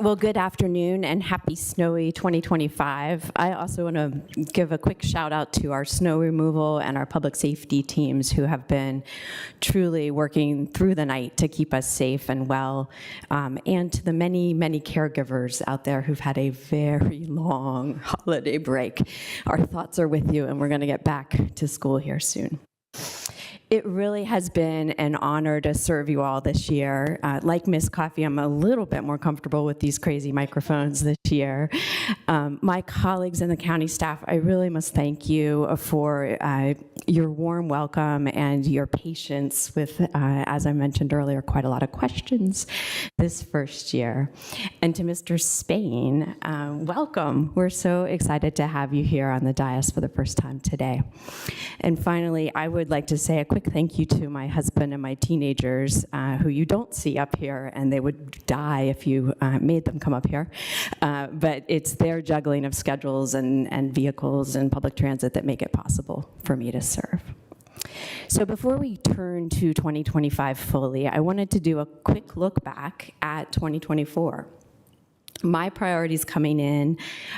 Well, good afternoon and happy snowy 2025. I also want to give a quick shout out to our snow removal and our public safety teams who have been truly working through the night to keep us safe and well, and to the many, many caregivers out there who've had a very long holiday break. Our thoughts are with you, and we're going to get back to school here soon. It really has been an honor to serve you all this year. Like Miss Coffee, I'm a little bit more comfortable with these crazy microphones this year. My colleagues and the county staff, I really must thank you for your warm welcome and your patience with, as I mentioned earlier, quite a lot of questions this first year. And to Mr. Spain, welcome. We're so excited to have you here on the dais for the first time today. And finally, I would like to say a quick thank you to my husband and my teenagers, who you don't see up here, and they would die if you made them come up here. But it's their juggling of schedules and vehicles and public transit that make it possible for me to serve. So before we turn to 2025 fully, I wanted to do a quick look back at 2024. My priorities coming in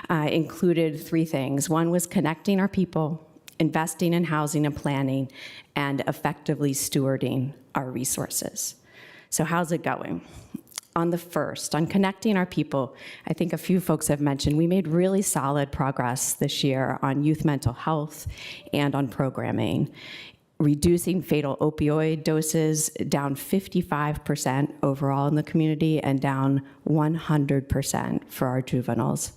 included three things. One was connecting our people, investing in housing and planning, and effectively stewarding our resources. So how's it going? On the first, on connecting our people, I think a few folks have mentioned we made really solid progress this year on youth mental health and on programming, reducing fatal opioid doses down 55% overall in the community and down 100% for our juveniles.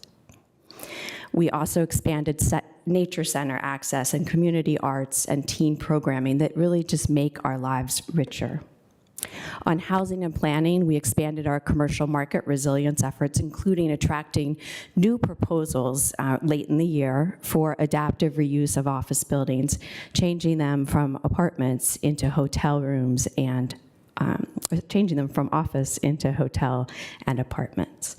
We also expanded nature center access and community arts and teen programming that really just make our lives richer. On housing and planning, we expanded our commercial market resilience efforts, including attracting new proposals late in the year for adaptive reuse of office buildings, changing them from apartments into hotel rooms and changing them from office into hotel and apartments.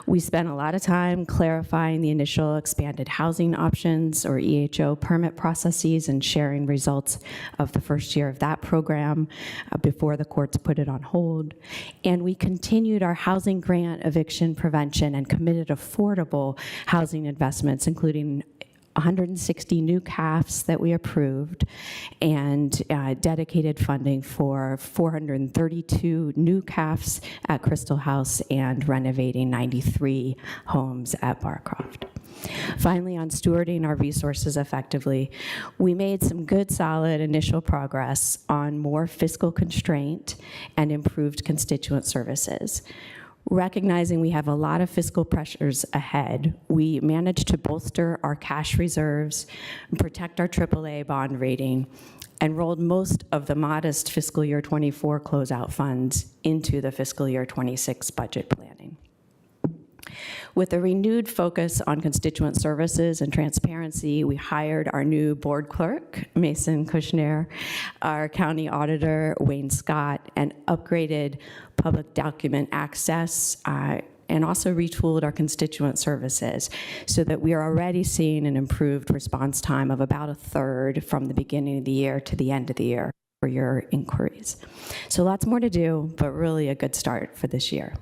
We spent a lot of time clarifying the initial expanded housing options or EHO permit processes and sharing results of the first year of that program before the courts put it on hold. And we continued our housing grant eviction prevention and committed affordable housing investments, including 160 new CAFs that we approved, and dedicated funding for 432 new CAFs at Crystal House and renovating 93 homes at Barcroft. Finally, on stewarding our resources effectively, we made some good, solid initial progress on more fiscal constraint and improved constituent services. Recognizing we have a lot of fiscal pressures ahead, we managed to bolster our cash reserves, protect our AAA bond rating, and rolled most of the modest fiscal year 24 closeout funds into the fiscal year 26 budget planning. With a renewed focus on constituent services and transparency, we hired our new board clerk, Mason Kushner, our county auditor, Wayne Scott, and upgraded public document access, and also retooled our constituent services so that we are already seeing an improved response time of about a third from the beginning of the year to the end of the year for your inquiries. So lots more to do, but really a good start for this year.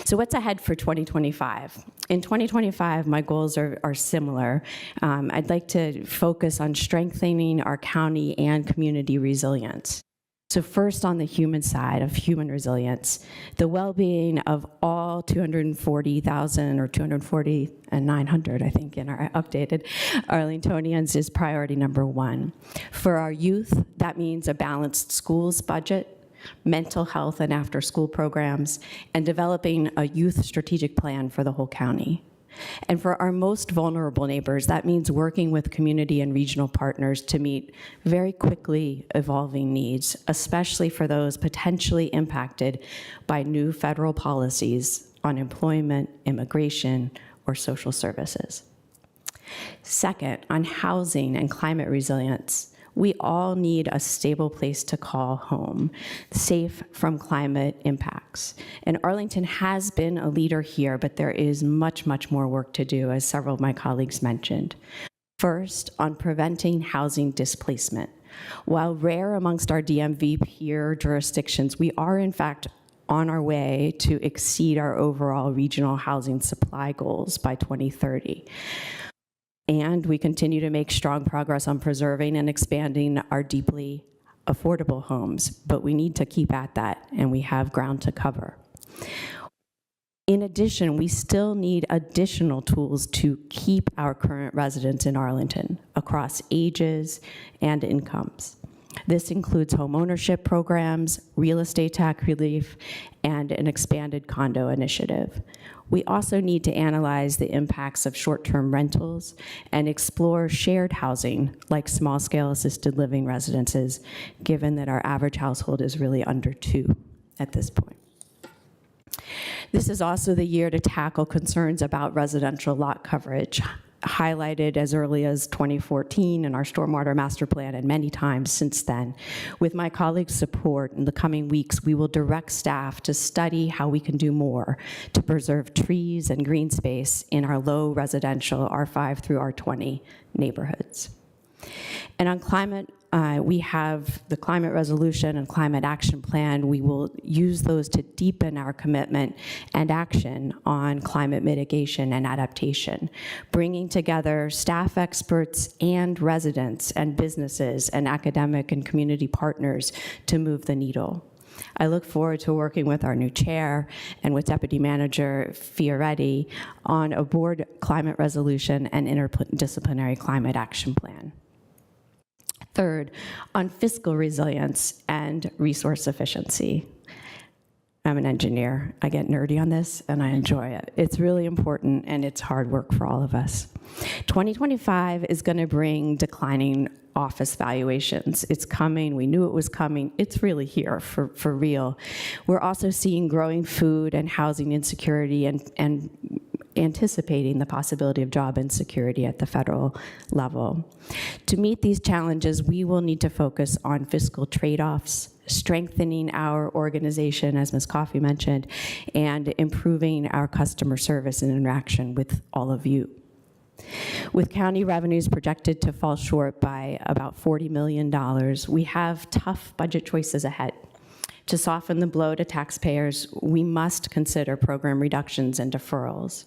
So what's ahead for 2025? In 2025, my goals are similar. I'd like to focus on strengthening our county and community resilience. So first, on the human side of human resilience, the well-being of all 240,000 or 240,900, I think, in our updated Arlingtonians is priority number one. For our youth, that means a balanced schools budget, mental health and after-school programs, and developing a youth strategic plan for the whole county. And for our most vulnerable neighbors, that means working with community and regional partners to meet very quickly evolving needs, especially for those potentially impacted by new federal policies on employment, immigration, or social services. Second, on housing and climate resilience, we all need a stable place to call home, safe from climate impacts. And Arlington has been a leader here, but there is much, much more work to do, as several of my colleagues mentioned. First, on preventing housing displacement. While rare amongst our DMV peer jurisdictions, we are in fact on our way to exceed our overall regional housing supply goals by 2030. And we continue to make strong progress on preserving and expanding our deeply affordable homes, but we need to keep at that, and we have ground to cover. In addition, we still need additional tools to keep our current residents in Arlington across ages and incomes. This includes home ownership programs, real estate tax relief, and an expanded condo initiative. We also need to analyze the impacts of short-term rentals and explore shared housing, like small-scale assisted living residences, given that our average household is really under 2 at this point. This is also the year to tackle concerns about residential lot coverage, highlighted as early as 2014 in our Stormwater Master Plan and many times since then. With my colleagues' support, in the coming weeks, we will direct staff to study how we can do more to preserve trees and green space in our low residential R5 through R20 neighborhoods. And on climate, we have the climate resolution and climate action plan. We will use those to deepen our commitment and action on climate mitigation and adaptation, bringing together staff experts and residents and businesses and academic and community partners to move the needle. I look forward to working with our new chair and with Deputy Manager Fioretti on a board climate resolution and interdisciplinary climate action plan. Third, on fiscal resilience and resource efficiency. I'm an engineer. I get nerdy on this, and I enjoy it. It's really important, and it's hard work for all of us. 2025 is going to bring declining office valuations. It's coming. We knew it was coming. It's really here for real. We're also seeing growing food and housing insecurity and anticipating the possibility of job insecurity at the federal level. To meet these challenges, we will need to focus on fiscal trade-offs, strengthening our organization, as Ms. Coffey mentioned, and improving our customer service and interaction with all of you. With county revenues projected to fall short by about $40 million, we have tough budget choices ahead. To soften the blow to taxpayers, we must consider program reductions and deferrals.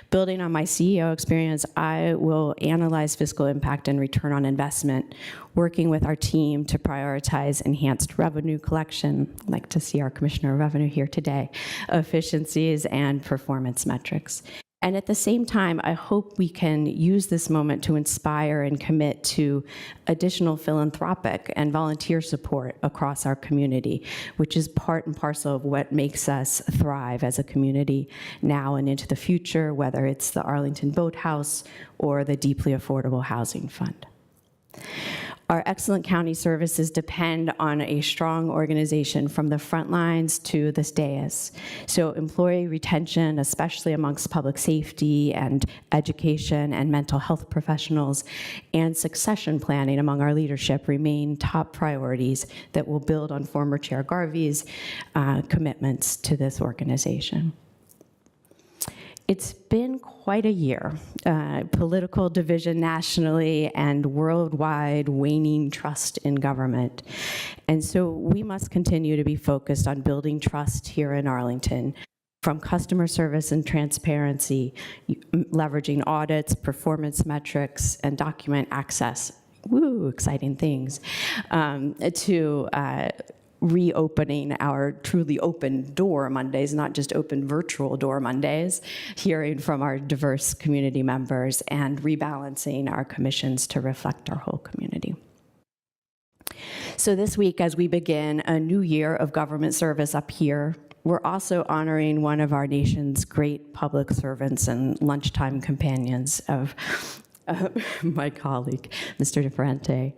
Building on my CEO experience, I will analyze fiscal impact and return on investment, working with our team to prioritize enhanced revenue collection, I'd like to see our Commissioner of Revenue here today, efficiencies and performance metrics. And at the same time, I hope we can use this moment to inspire and commit to additional philanthropic and volunteer support across our community, which is part and parcel of what makes us thrive as a community now and into the future, whether it's the Arlington Boathouse or the Deeply Affordable Housing Fund. Our excellent county services depend on a strong organization from the front lines to this dais. So employee retention, especially amongst public safety and education and mental health professionals, and succession planning among our leadership remain top priorities that will build on former Chair Garvey's commitments to this organization. It's been quite a year. Political division nationally and worldwide waning trust in government. And so we must continue to be focused on building trust here in Arlington, from customer service and transparency, leveraging audits, performance metrics, and document access. Woo, exciting things. To reopening our truly open door Mondays, not just open virtual door Mondays, hearing from our diverse community members, and rebalancing our commissions to reflect our whole community. So this week, as we begin a new year of government service up here, we're also honoring one of our nation's great public servants and lunchtime companions of my colleague, Mr. DeFerrante.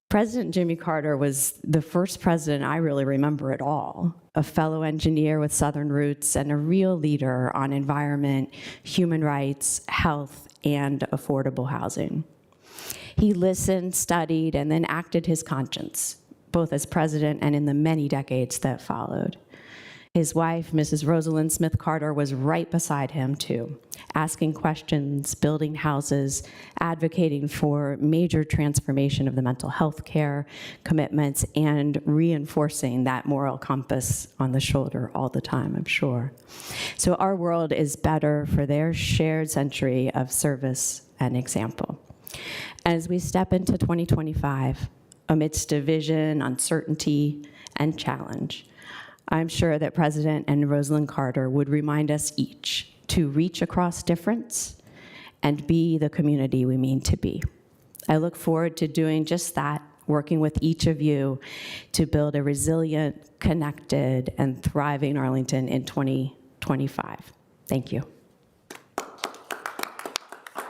President Jimmy Carter was the first president I really remember at all, a fellow engineer with Southern roots and a real leader on environment, human rights, health, and affordable housing. He listened, studied, and then acted his conscience, both as president and in the many decades that followed. His wife, Mrs. Rosalind Smith Carter, was right beside him, too, asking questions, building houses, advocating for major transformation of the mental health care commitments, and reinforcing that moral compass on the shoulder all the time, I'm sure. So our world is better for their shared century of service and example. As we step into 2025, amidst division, uncertainty, and challenge, I'm sure that President and Rosalind Carter would remind us each to reach across difference and be the community we mean to be. I look forward to doing just that, working with each of you to build a resilient, connected, and thriving Arlington in 2025. Thank you.